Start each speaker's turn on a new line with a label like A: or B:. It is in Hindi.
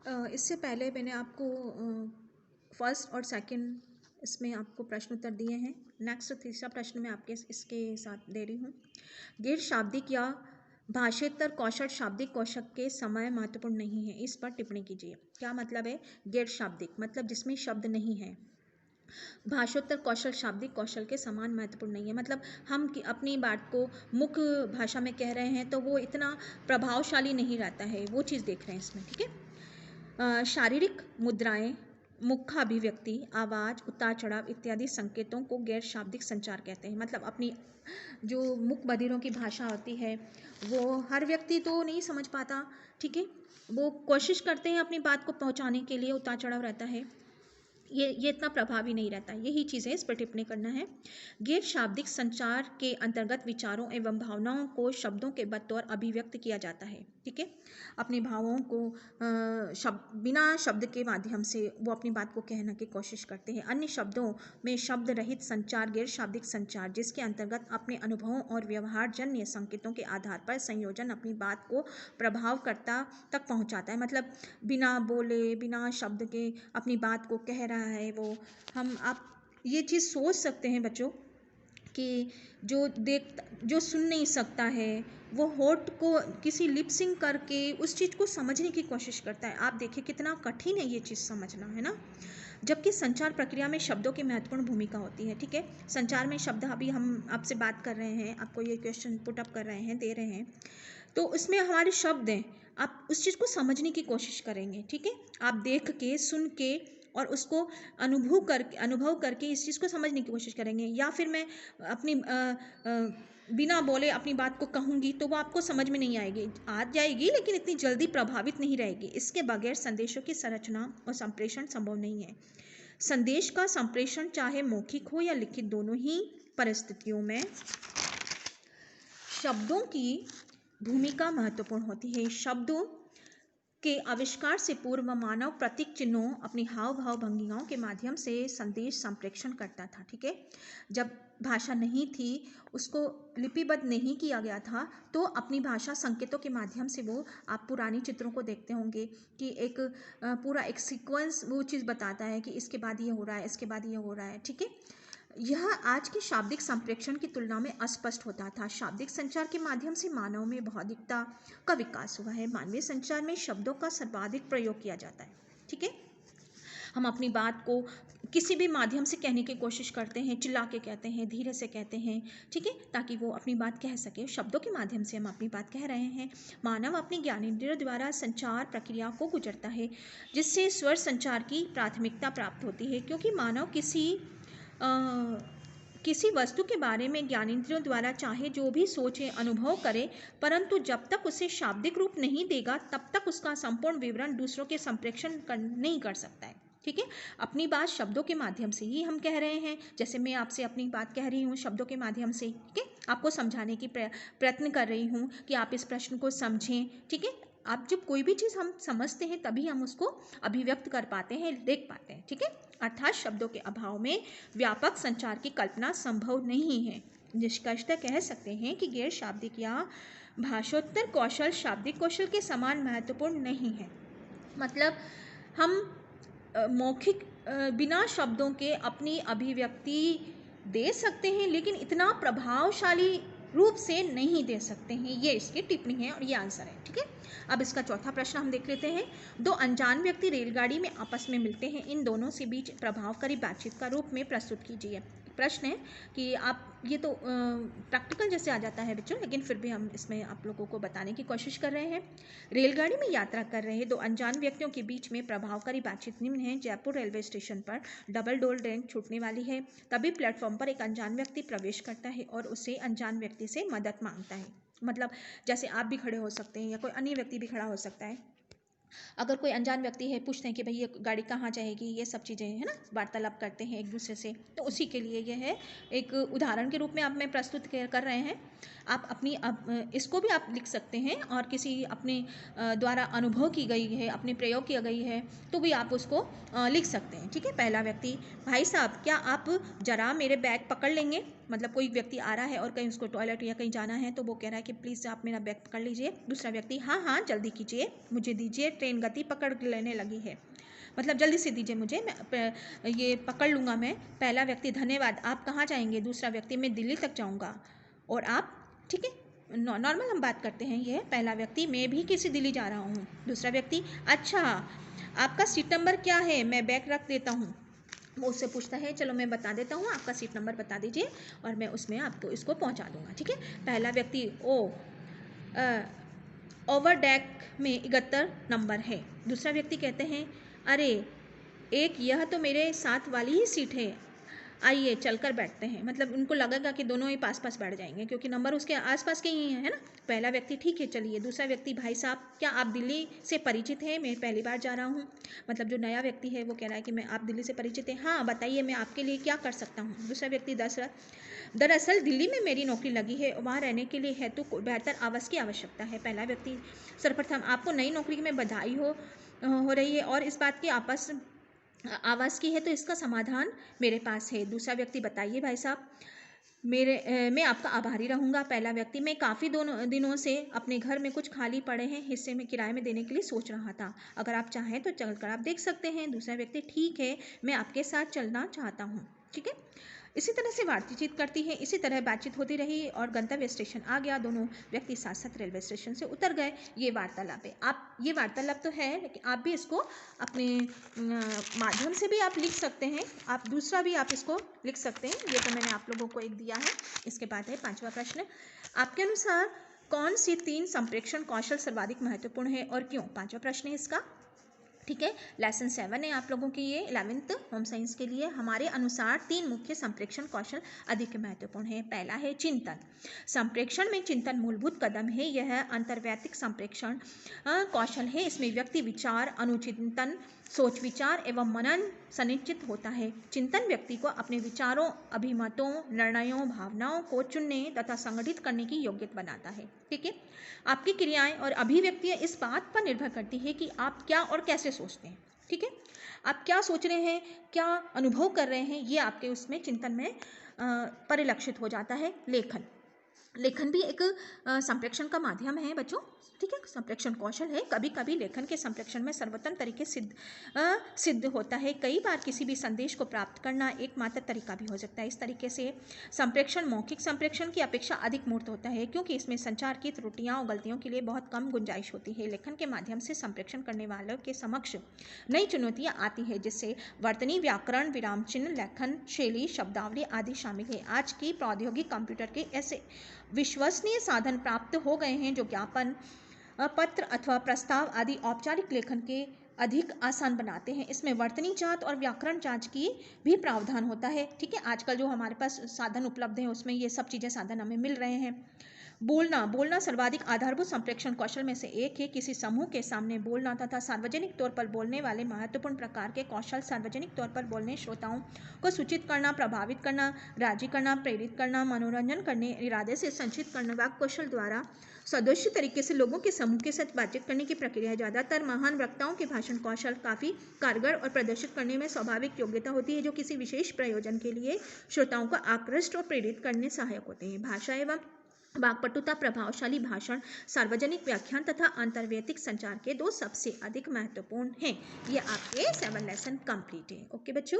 A: इससे पहले मैंने आपको फर्स्ट और सेकंड इसमें आपको प्रश्न उत्तर दिए हैं। नेक्स्ट तीसरा प्रश्न मैं आपके इसके साथ दे रही हूँ। गैर शाब्दिक या भाषेतर कौशल शाब्दिक कौशल के समय महत्वपूर्ण नहीं है, इस पर टिप्पणी कीजिए। क्या मतलब है गैर शाब्दिक? मतलब जिसमें शब्द नहीं है। भाषोत्तर कौशल शाब्दिक कौशल के समान महत्वपूर्ण नहीं है, मतलब हम अपनी बात को मुख्य भाषा में कह रहे हैं तो वो इतना प्रभावशाली नहीं रहता है, वो चीज़ देख रहे हैं इसमें। ठीक है। शारीरिक मुद्राएं, मुख्य अभिव्यक्ति, आवाज़, उतार चढ़ाव इत्यादि संकेतों को गैर शाब्दिक संचार कहते हैं। मतलब अपनी जो मुख बधिरों की भाषा होती है वो हर व्यक्ति तो नहीं समझ पाता। ठीक है, वो कोशिश करते हैं अपनी बात को पहुंचाने के लिए, उतार चढ़ाव रहता है, ये इतना प्रभावी नहीं रहता। यही चीज़ें इस पर टिप्पणी करना है। गैर शाब्दिक संचार के अंतर्गत विचारों एवं भावनाओं को शब्दों के बतौर अभिव्यक्त किया जाता है। ठीक है, अपने भावों को बिना शब्द के माध्यम से वो अपनी बात को कहने की कोशिश करते हैं। अन्य शब्दों में शब्द रहित संचार गैर शाब्दिक संचार, जिसके अंतर्गत अपने अनुभवों और व्यवहार जन्य संकेतों के आधार पर संयोजन अपनी बात को प्रभावकर्ता तक पहुंचाता है। मतलब बिना बोले, बिना शब्द के अपनी बात को कह रहा है वो। आप ये चीज़ सोच सकते हैं बच्चों कि जो सुन नहीं सकता है वो होठ को किसी लिपसिंग करके उस चीज़ को समझने की कोशिश करता है। आप देखिए कितना कठिन है ये चीज़ समझना, है ना। जबकि संचार प्रक्रिया में शब्दों की महत्वपूर्ण भूमिका होती है। ठीक है, संचार में शब्द, अभी हम आपसे बात कर रहे हैं, आपको ये क्वेश्चन पुट अप कर रहे हैं, दे रहे हैं, तो उसमें हमारे शब्द हैं, आप उस चीज़ को समझने की कोशिश करेंगे। ठीक है, आप देख के, सुन के और उसको अनुभव करके इस चीज़ को समझने की कोशिश करेंगे। या फिर मैं अपनी बिना बोले अपनी बात को कहूँगी तो वो आपको समझ में नहीं आएगी, आ जाएगी लेकिन इतनी जल्दी प्रभावित नहीं रहेगी। इसके बगैर संदेशों की संरचना और संप्रेषण संभव नहीं है। संदेश का संप्रेषण चाहे मौखिक हो या लिखित, दोनों ही परिस्थितियों में शब्दों की भूमिका महत्वपूर्ण होती है। शब्दों के आविष्कार से पूर्व मानव प्रतीक चिन्हों, अपनी हाव भाव भंगिमाओं के माध्यम से संदेश संप्रेषण करता था। ठीक है, जब भाषा नहीं थी, उसको लिपिबद्ध नहीं किया गया था, तो अपनी भाषा संकेतों के माध्यम से वो, आप पुरानी चित्रों को देखते होंगे कि एक पूरा एक सीक्वेंस वो चीज़ बताता है कि इसके बाद ये हो रहा है, इसके बाद ये हो रहा है। ठीक है, यह आज के शाब्दिक संप्रेषण की तुलना में अस्पष्ट होता था। शाब्दिक संचार के माध्यम से मानव में बौद्धिकता का विकास हुआ है। मानवीय संचार में शब्दों का सर्वाधिक प्रयोग किया जाता है। ठीक है, हम अपनी बात को किसी भी माध्यम से कहने की कोशिश करते हैं, चिल्ला के कहते हैं, धीरे से कहते हैं। ठीक है, ताकि वो अपनी बात कह सके। शब्दों के माध्यम से हम अपनी बात कह रहे हैं। मानव अपनी ज्ञानेंद्रियों द्वारा संचार प्रक्रिया को गुजरता है, जिससे स्वर संचार की प्राथमिकता प्राप्त होती है। क्योंकि मानव किसी वस्तु के बारे में ज्ञानेंद्रियों द्वारा चाहे जो भी सोचे, अनुभव करे, परंतु जब तक उसे शाब्दिक रूप नहीं देगा तब तक उसका संपूर्ण विवरण दूसरों के संप्रेषण नहीं कर सकता है। ठीक है, अपनी बात शब्दों के माध्यम से ही हम कह रहे हैं। जैसे मैं आपसे अपनी बात कह रही हूँ शब्दों के माध्यम से। ठीक है, आपको समझाने की प्रयत्न कर रही हूँ कि आप इस प्रश्न को समझें। ठीक है, आप जब कोई भी चीज़ हम समझते हैं तभी हम उसको अभिव्यक्त कर पाते हैं, देख पाते हैं। ठीक है, अर्थात शब्दों के अभाव में व्यापक संचार की कल्पना संभव नहीं है। निष्कर्षतः कह सकते हैं कि गैर शाब्दिक या भाषोत्तर कौशल शाब्दिक कौशल के समान महत्वपूर्ण नहीं है। मतलब हम मौखिक बिना शब्दों के अपनी अभिव्यक्ति दे सकते हैं, लेकिन इतना प्रभावशाली रूप से नहीं दे सकते हैं। ये इसकी टिप्पणी है और ये आंसर है। ठीक है, अब इसका चौथा प्रश्न हम देख लेते हैं। दो अनजान व्यक्ति रेलगाड़ी में आपस में मिलते हैं, इन दोनों से बीच प्रभावकारी बातचीत का रूप में प्रस्तुत कीजिए। प्रश्न है कि आप, ये तो प्रैक्टिकल जैसे आ जाता है बच्चों, लेकिन फिर भी हम इसमें आप लोगों को बताने की कोशिश कर रहे हैं। रेलगाड़ी में यात्रा कर रहे दो अनजान व्यक्तियों के बीच में प्रभावकारी बातचीत निम्न है। जयपुर रेलवे स्टेशन पर डबल डोर ट्रेन छूटने वाली है। तभी प्लेटफॉर्म पर एक अनजान व्यक्ति प्रवेश करता है और उससे अनजान व्यक्ति से मदद मांगता है। मतलब जैसे आप भी खड़े हो सकते हैं या कोई अन्य व्यक्ति भी खड़ा हो सकता है। अगर कोई अनजान व्यक्ति है, पूछते हैं कि भाई ये गाड़ी कहाँ जाएगी, ये सब चीज़ें है ना, वार्तालाप करते हैं एक दूसरे से, तो उसी के लिए ये है एक उदाहरण के रूप में आप में प्रस्तुत कर रहे हैं। आप अपनी इसको भी आप लिख सकते हैं और किसी अपने द्वारा अनुभव की गई है, अपने प्रयोग किया गई है, तो भी आप उसको लिख सकते हैं। ठीक है, पहला व्यक्ति, भाई साहब क्या आप ज़रा मेरे बैग पकड़ लेंगे। मतलब कोई व्यक्ति आ रहा है और कहीं उसको टॉयलेट या कहीं जाना है, तो वो कह रहा है कि प्लीज़ आप मेरा बैग पकड़ लीजिए। दूसरा व्यक्ति, हाँ हाँ जल्दी कीजिए, मुझे दीजिए ट्रेन गति पकड़ लेने लगी है। मतलब जल्दी से दीजिए मुझे, मैं ये पकड़ लूँगा मैं। पहला व्यक्ति धन्यवाद, आप कहाँ जाएंगे? दूसरा व्यक्ति मैं दिल्ली तक जाऊँगा। और आप? ठीक है, नॉर्मल हम बात करते हैं। ये पहला व्यक्ति मैं भी किसी दिल्ली जा रहा हूँ। दूसरा व्यक्ति अच्छा आपका सीट नंबर क्या है, मैं बैग रख देता हूँ। वो उससे पूछता है चलो मैं बता देता हूँ, आपका सीट नंबर बता दीजिए और मैं उसमें आपको इसको पहुँचा दूँगा। ठीक है, पहला व्यक्ति ओवर डेक में 71 नंबर है। दूसरा व्यक्ति कहते हैं अरे एक यह तो मेरे साथ वाली ही सीट है, आइए चलकर बैठते हैं। मतलब उनको लगेगा कि दोनों ही पास पास बैठ जाएंगे क्योंकि नंबर उसके आसपास के ही हैं, है ना। पहला व्यक्ति ठीक है चलिए। दूसरा व्यक्ति भाई साहब क्या आप दिल्ली से परिचित हैं? मैं पहली बार जा रहा हूँ। मतलब जो नया व्यक्ति है वो कह रहा है कि मैं आप दिल्ली से परिचित हैं? हाँ बताइए मैं आपके लिए क्या कर सकता हूँ। दूसरा व्यक्ति दरअसल दिल्ली में मेरी नौकरी लगी है, वहाँ रहने के लिए हेतु बेहतर आवास की आवश्यकता है। पहला व्यक्ति सर्वप्रथम आपको नई नौकरी में बधाई हो रही है और इस बात की आवास की है तो इसका समाधान मेरे पास है। दूसरा व्यक्ति बताइए भाई साहब मैं आपका आभारी रहूँगा। पहला व्यक्ति मैं काफ़ी दिनों से अपने घर में कुछ खाली पड़े हैं हिस्से में किराए में देने के लिए सोच रहा था, अगर आप चाहें तो चलकर आप देख सकते हैं। दूसरा व्यक्ति ठीक है मैं आपके साथ चलना चाहता हूँ। ठीक है, इसी तरह से बातचीत करती है। इसी तरह बातचीत होती रही और गंतव्य स्टेशन आ गया। दोनों व्यक्ति साथ साथ रेलवे स्टेशन से उतर गए। ये वार्तालाप है। आप ये वार्तालाप तो है लेकिन आप भी इसको अपने माध्यम से भी आप लिख सकते हैं। आप दूसरा भी आप इसको लिख सकते हैं। ये तो मैंने आप लोगों को एक दिया है। इसके बाद है 5वां प्रश्न, आपके अनुसार कौन सी 3 संप्रेषण कौशल सर्वाधिक महत्वपूर्ण है और क्यों? 5वां प्रश्न है इसका। ठीक है, लेसन 7 है आप लोगों के ये 11th होम साइंस के लिए। हमारे अनुसार 3 मुख्य संप्रेषण कौशल अधिक महत्वपूर्ण है। पहला है चिंतन। संप्रेषण में चिंतन मूलभूत कदम है। यह अंतर्वैयक्तिक संप्रेषण कौशल है। इसमें व्यक्ति विचार, अनुचिंतन, सोच विचार एवं मनन सुनिश्चित होता है। चिंतन व्यक्ति को अपने विचारों, अभिमतों, निर्णयों, भावनाओं को चुनने तथा संगठित करने की योग्य बनाता है। ठीक है, आपकी क्रियाएं और अभिव्यक्तियां इस बात पर निर्भर करती है कि आप क्या और कैसे सोचते हैं। ठीक है, आप क्या सोच रहे हैं, क्या अनुभव कर रहे हैं, ये आपके उसमें चिंतन में परिलक्षित हो जाता है। लेखन भी एक संप्रेषण का माध्यम है बच्चों। ठीक है, संप्रेषण कौशल है। कभी कभी लेखन के संप्रेषण में सर्वोत्तम तरीके सिद्ध होता है। कई बार किसी भी संदेश को प्राप्त करना एकमात्र तरीका भी हो सकता है। इस तरीके से संप्रेषण मौखिक संप्रेषण की अपेक्षा अधिक मूर्त होता है क्योंकि इसमें संचार की त्रुटियां और गलतियों के लिए बहुत कम गुंजाइश होती है। लेखन के माध्यम से संप्रेषण करने वालों के समक्ष नई चुनौतियां आती है जिससे वर्तनी, व्याकरण, विराम चिन्ह, लेखन शैली, शब्दावली आदि शामिल है। आज की प्रौद्योगिकी कंप्यूटर के ऐसे विश्वसनीय साधन प्राप्त हो गए हैं जो ज्ञापन, पत्र अथवा प्रस्ताव आदि औपचारिक लेखन के अधिक आसान बनाते हैं। इसमें वर्तनी जांच और व्याकरण जांच की भी प्रावधान होता है। ठीक है, आजकल जो हमारे पास साधन उपलब्ध हैं उसमें ये सब चीज़ें साधन हमें मिल रहे हैं। बोलना सर्वाधिक आधारभूत संप्रेषण कौशल में से एक है। किसी समूह के सामने बोलना तथा सार्वजनिक तौर पर बोलने वाले महत्वपूर्ण प्रकार के कौशल सार्वजनिक तौर पर बोलने, श्रोताओं को सूचित करना, प्रभावित करना, राजी करना, प्रेरित करना, मनोरंजन करने इरादे से संचित करना, वाक् कौशल द्वारा सदस्य तरीके से लोगों के समूह के साथ बातचीत करने की प्रक्रिया है। ज़्यादातर महान वक्ताओं के भाषण कौशल काफ़ी कारगर और प्रदर्शित करने में स्वाभाविक योग्यता होती है जो किसी विशेष प्रयोजन के लिए श्रोताओं को आकृष्ट और प्रेरित करने सहायक होते हैं। भाषा एवं वाक्पटुता, प्रभावशाली भाषण, सार्वजनिक व्याख्यान तथा अंतर्वैयक्तिक संचार के 2 सबसे अधिक महत्वपूर्ण हैं। ये आपके 7 लेसन कंप्लीट है। ओके बच्चों।